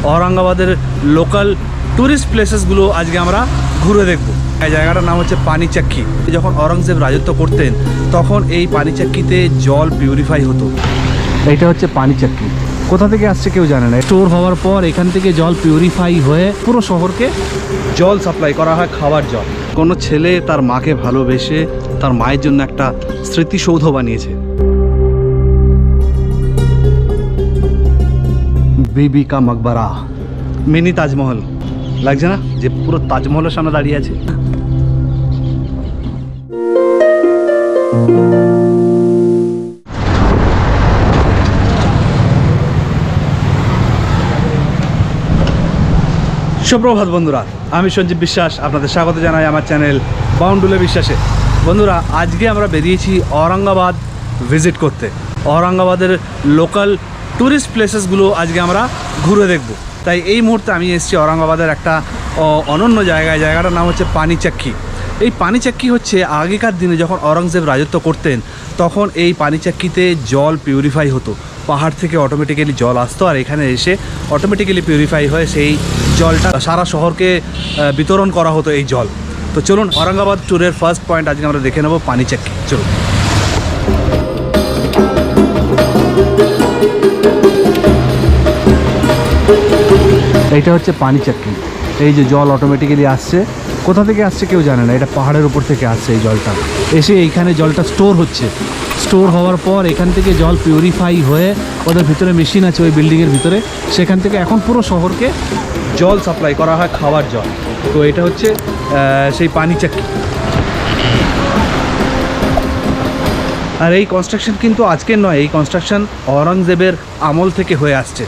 औरंगाबादेर local tourist प्लेसेसগুলো আজকে আমরা ঘুরে দেখব। এই জায়গাটার নাম হচ্ছে পানিচাক্কি। যখন औरंगजेब রাজত্ব করতেন তখন এই পানিচাক্কিতে জল পিউরিফাই হতো। এটা হচ্ছে পানিচাক্কি। কোথা থেকে আসছে কেউ জানে না। স্টোর হওয়ার পর এখান থেকে জল পিউরিফাই হয়ে পুরো শহরকে জল সাপ্লাই করা হয়, খাওয়ার জল। কোনো ছেলে তার মাকে ভালোবেসে তার মায়ের জন্য একটা স্মৃতিসৌধ বানিয়েছে। बीबी का मकबरा, मिनी ताजमहल লাগছে না যে পুরো তাজমহলের সামনে দাঁড়িয়ে আছে। সুপ্রভাত বন্ধুরা, আমি সঞ্জীব বিশ্বাস, আপনাদের স্বাগত জানাই আমার চ্যানেল বাউন্ডুলে বিশ্বাসে। বন্ধুরা, আজকে আমরা বেরিয়েছি औरंगाबाद ভিজিট করতে। औरंगाबादेर লোকাল টুরিস্ট প্লেসেসগুলো আজকে আমরা ঘুরে দেখব। তাই এই মুহূর্তে আমি এসেছি औरंगाबादेर একটা অনন্য জায়গায়। জায়গাটার নাম হচ্ছে পানিচাক্কি। এই পানিচাক্কি হচ্ছে আগেকার দিনে যখন औरंगजेब রাজত্ব করতেন তখন এই পানিচাক্কিতে জল পিউরিফাই হতো। পাহাড় থেকে অটোমেটিক্যালি জল আসতো আর এখানে এসে অটোমেটিক্যালি পিউরিফাই হয়ে সেই জলটা সারা শহরকে বিতরণ করা হতো এই জল। তো চলুন औरंगाबाद ট্যুরের ফার্স্ট পয়েন্ট আজকে আমরা দেখে নেব পানিচাক্কি। চলুন। এইটা হচ্ছে পানিচাক্কি। এই যে জল অটোমেটিক্যালি আসছে, কোথা থেকে আসছে কেউ জানে না। এটা পাহাড়ের উপর থেকে আসছে এই জলটা, এসে এইখানে জলটা স্টোর হচ্ছে। স্টোর হওয়ার পর এখান থেকে জল পিউরিফাই হয়ে ওদের ভিতরে মেশিন আছে ওই বিল্ডিংয়ের ভিতরে, সেখান থেকে এখন পুরো শহরকে জল সাপ্লাই করা হয়, খাওয়ার জল। তো এটা হচ্ছে সেই পানিচাক্কি। আর এই কনস্ট্রাকশন কিন্তু আজকের নয়, এই কনস্ট্রাকশন औरंगजेबের আমল থেকে হয়ে আসছে।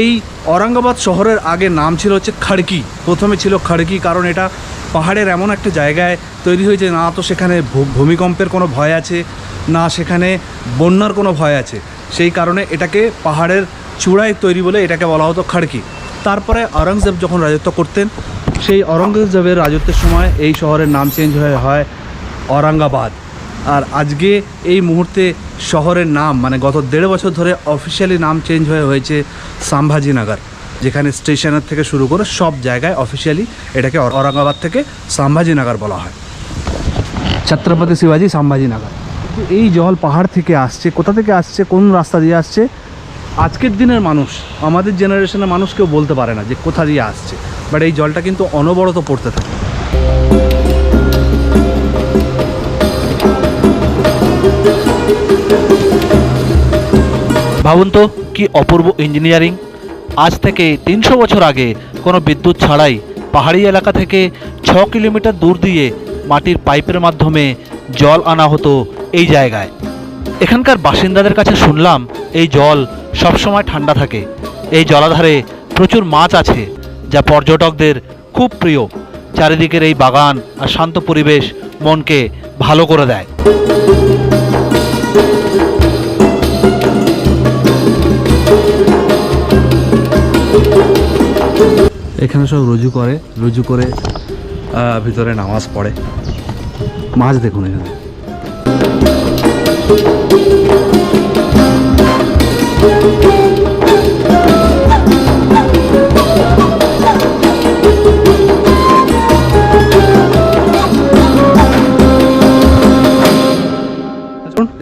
এই औरंगाबाद শহরের আগে নাম ছিল হচ্ছে খড়কি। প্রথমে ছিল খড়কি, কারণ এটা পাহাড়ের এমন একটা জায়গায় তৈরি হয়েছে, না তো সেখানে ভূমিকম্পের কোনো ভয় আছে, না সেখানে বন্যার কোনো ভয় আছে। সেই কারণে এটাকে পাহাড়ের চূড়ায় তৈরি বলে এটাকে বলা হতো খড়কি। তারপরে औरंगजेब যখন রাজত্ব করতেন, সেই औरंगजेबের রাজত্বের সময় এই শহরের নাম চেঞ্জ হয়ে হয় औरंगाबाद। আর আজকে এই মুহূর্তে শহরের নাম মানে গত 1.5 বছর ধরে অফিসিয়ালি নাম চেঞ্জ হয়েছে संभाजीनगर, যেখানে স্টেশনের থেকে শুরু করে সব জায়গায় অফিসিয়ালি এটাকে औरंगाबाद থেকে संभाजीनगर বলা হয়। ছত্রপতি শিবাজি संभाजीनगर। এই জল পাহাড় থেকে আসছে, কোথা থেকে আসছে, কোন রাস্তা দিয়ে আসছে, আজকের দিনের মানুষ, আমাদের জেনারেশনের মানুষ কেউ বলতে পারে না যে কোথা দিয়ে আসছে। বাট এই জলটা কিন্তু অনবরত পড়তে থাকে। ভাবুন তো কি অপূর্ব ইঞ্জিনিয়ারিং। আজ থেকে 300 বছর আগে কোনো বিদ্যুৎ ছাড়াই পাহাড়ি এলাকা থেকে 6 কিলোমিটার দূর দিয়ে মাটির পাইপের মাধ্যমে জল আনা হতো এই জায়গায়। এখানকার বাসিন্দাদের কাছে শুনলাম এই জল সবসময় ঠান্ডা থাকে। এই জলাধারে প্রচুর মাছ আছে, যা পর্যটকদের খুব প্রিয়। চারিদিকের এই বাগান আর শান্ত পরিবেশ মনকে ভালো করে দেয়। এখানে সব রুজু করে ভিতরে নামাজ পড়ে। মাছ দেখুন এখানে।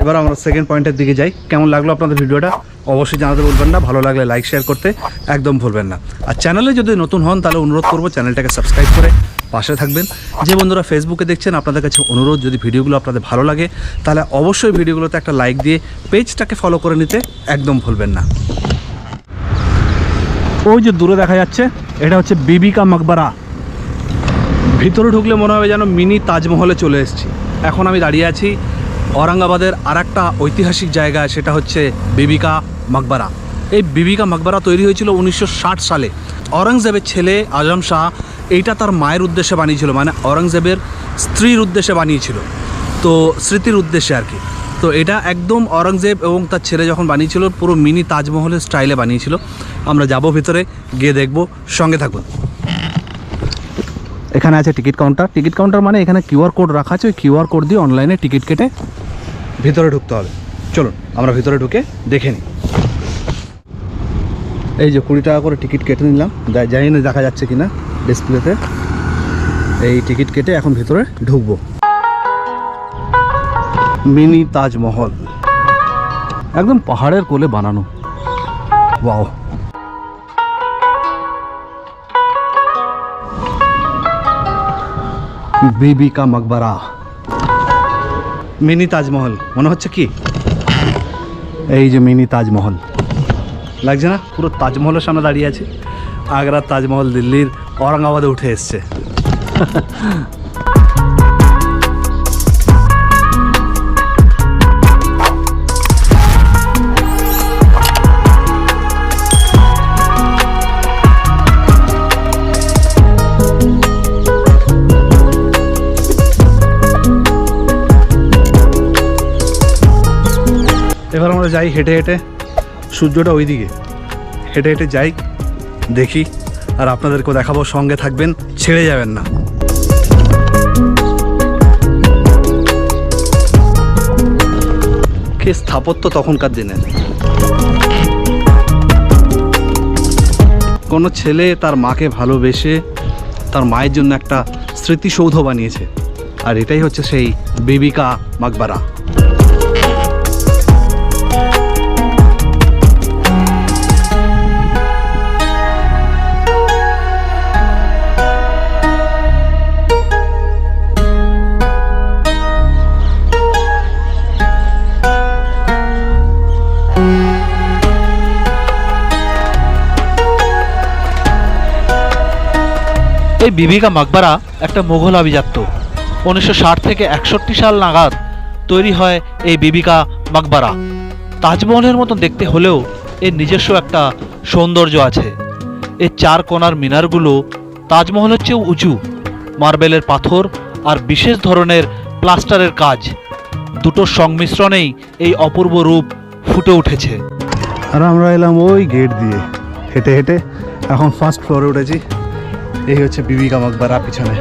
এবার আমরা সেকেন্ড পয়েন্টের দিকে যাই। কেমন লাগলো আপনাদের ভিডিওটা অবশ্যই জানাতে ভুলবেন না। ভালো লাগলে লাইক শেয়ার করতে একদম ভুলবেন না। আর চ্যানেলে যদি নতুন হন তাহলে অনুরোধ করবো চ্যানেলটাকে সাবস্ক্রাইব করে পাশে থাকবেন। যে বন্ধুরা ফেসবুকে দেখছেন আপনাদের কাছে অনুরোধ, যদি ভিডিওগুলো আপনাদের ভালো লাগে তাহলে অবশ্যই ভিডিওগুলোতে একটা লাইক দিয়ে পেজটাকে ফলো করে নিতে একদম ভুলবেন না। ওই যে দূরে দেখা যাচ্ছে এটা হচ্ছে बीबी का मकबरा। ভিতরে ঢুকলে মনে হবে যেন মিনি তাজমহলে চলে এসেছি। এখন আমি দাঁড়িয়ে আছি औरंगाबादेर আরেকটা ঐতিহাসিক জায়গা, সেটা হচ্ছে बीबी का मकबरा। এই बीबी का मकबरा তৈরি হয়েছিল 1960 সালে। औरंगजेबের ছেলে আজম শাহ এইটা তার মায়ের উদ্দেশ্যে বানিয়েছিল, মানে औरंगजेबের স্ত্রীর উদ্দেশ্যে বানিয়েছিল, তো স্মৃতির উদ্দেশ্যে আর কি। তো এটা একদম औरंगजेब এবং তার ছেলে যখন বানিয়েছিল পুরো মিনি তাজমহলের স্টাইলে বানিয়েছিল। আমরা যাব ভিতরে, গিয়ে দেখব, সঙ্গে থাকুন। এখানে আছে টিকিট কাউন্টার। টিকিট কাউন্টার মানে এখানে কিউআর কোড রাখা আছে, ওই কিউআর কোড দিয়ে অনলাইনে টিকিট কেটে ভিতরে ঢুকতে হবে। চলুন আমরা ভিতরে ঢুকে দেখে নিই। এই যে 20 টাকা করে টিকিট কেটে নিলাম, জানি না দেখা যাচ্ছে কিনা ডিসপ্লেতে। এই টিকিট কেটে এখন ভিতরে ঢুকবো। মিনি তাজমহল একদম পাহাড়ের কোলে বানানো। ওয়াও, বিবি কা মকবরা, মিনি তাজমহল মনে হচ্ছে কি? এই যে মিনি তাজমহল লাগছে না? পুরো তাজমহলের সামনে দাঁড়িয়ে আছে। আগ্রার তাজমহল দিল্লির ঔরঙ্গাবাদে উঠে এসছে। এবার আমরা যাই হেঁটে হেঁটে, সূর্যটা ওইদিকে, হেঁটে হেঁটে যাই, দেখি, আর আপনাদেরকেও দেখাবো। সঙ্গে থাকবেন, ছেড়ে যাবেন না। কি স্থাপত্য তখনকার দিনে! কোনো ছেলে তার মাকে ভালোবেসে তার মায়ের জন্য একটা স্মৃতিসৌধ বানিয়েছে, আর এটাই হচ্ছে সেই বিবি কা মকবরা। এই বিবি কা মকবরা একটা মুঘল আভিজাত্য। 1960 থেকে 61 সাল নাগাদ তৈরি হয় এই বিবি কা মকবরা। তাজমহলের মতন দেখতে হলেও এর নিজস্ব একটা সৌন্দর্য আছে। এর 4 কোণার মিনারগুলো তাজমহলের চেয়েও উঁচু, মার্বেলের পাথর আর বিশেষ ধরনের প্লাস্টারের কাজ, দুটোর সংমিশ্রণেই এই অপূর্ব রূপ ফুটে উঠেছে। আর আমরা এলাম ওই গেট দিয়ে হেঁটে হেঁটে, এখন ফার্স্ট ফ্লোরে উঠেছি। এই হচ্ছে বিবি কা মকবরা পিছনে।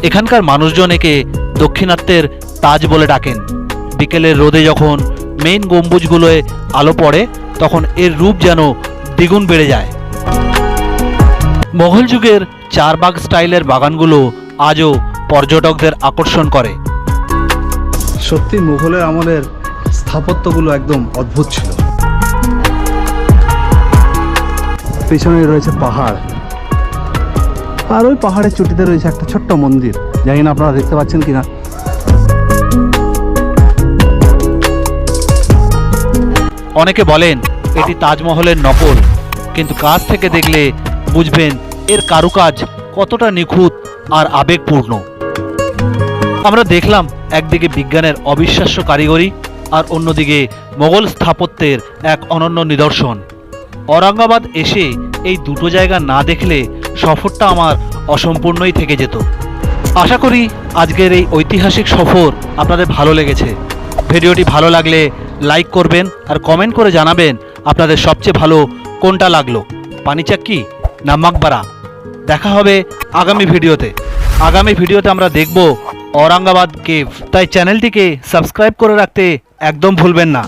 এখানকার মানুষজন একে দক্ষিণাত্যের তাজ বলে ডাকেন। বিকেলের রোদে যখন মেইন গম্বুজগুলোয় আলো পড়ে তখন এর রূপ যেন দ্বিগুণ বেড়ে যায়। মোগল যুগের চারবাগ স্টাইলের বাগানগুলো আজও পর্যটকদের আকর্ষণ করে। সত্যি মুঘলের আমলের স্থাপত্যগুলো একদম অদ্ভুত ছিল। পেছনে রয়েছে পাহাড়, আর ওই পাহাড়ের চুটিতে রয়েছে একটা ছোট্ট মন্দির, জানি না আপনারা দেখতে পাচ্ছেন কিনা। অনেকে বলেন এটি তাজমহলের নকল, কিন্তু কাছ থেকে দেখলে বুঝবেন এর কারুকাজ কতটা নিখুঁত আর আবেগপূর্ণ। আমরা দেখলাম একদিকে বিজ্ঞানের অবিশ্বাস্য কারিগরি, আর অন্যদিকে মোগল স্থাপত্যের এক অনন্য নিদর্শন। ঔরঙ্গাবাদ এসে এই দুটো জায়গা না দেখলে সফরটা আমার অসম্পূর্ণই থেকে যেত। আশা করি আজকের এই ঐতিহাসিক সফর আপনাদের ভালো লেগেছে। ভিডিওটি ভালো লাগলে লাইক করবেন আর কমেন্ট করে জানাবেন আপনাদের সবচেয়ে ভালো কোনটা লাগলো, পানিচাক্কি না মকবরা। দেখা হবে আগামী ভিডিওতে। আগামী ভিডিওতে আমরা দেখব ঔরঙ্গাবাদ কেভ। তাই চ্যানেলটিকে সাবস্ক্রাইব করে রাখতে একদম ভুলবেন না।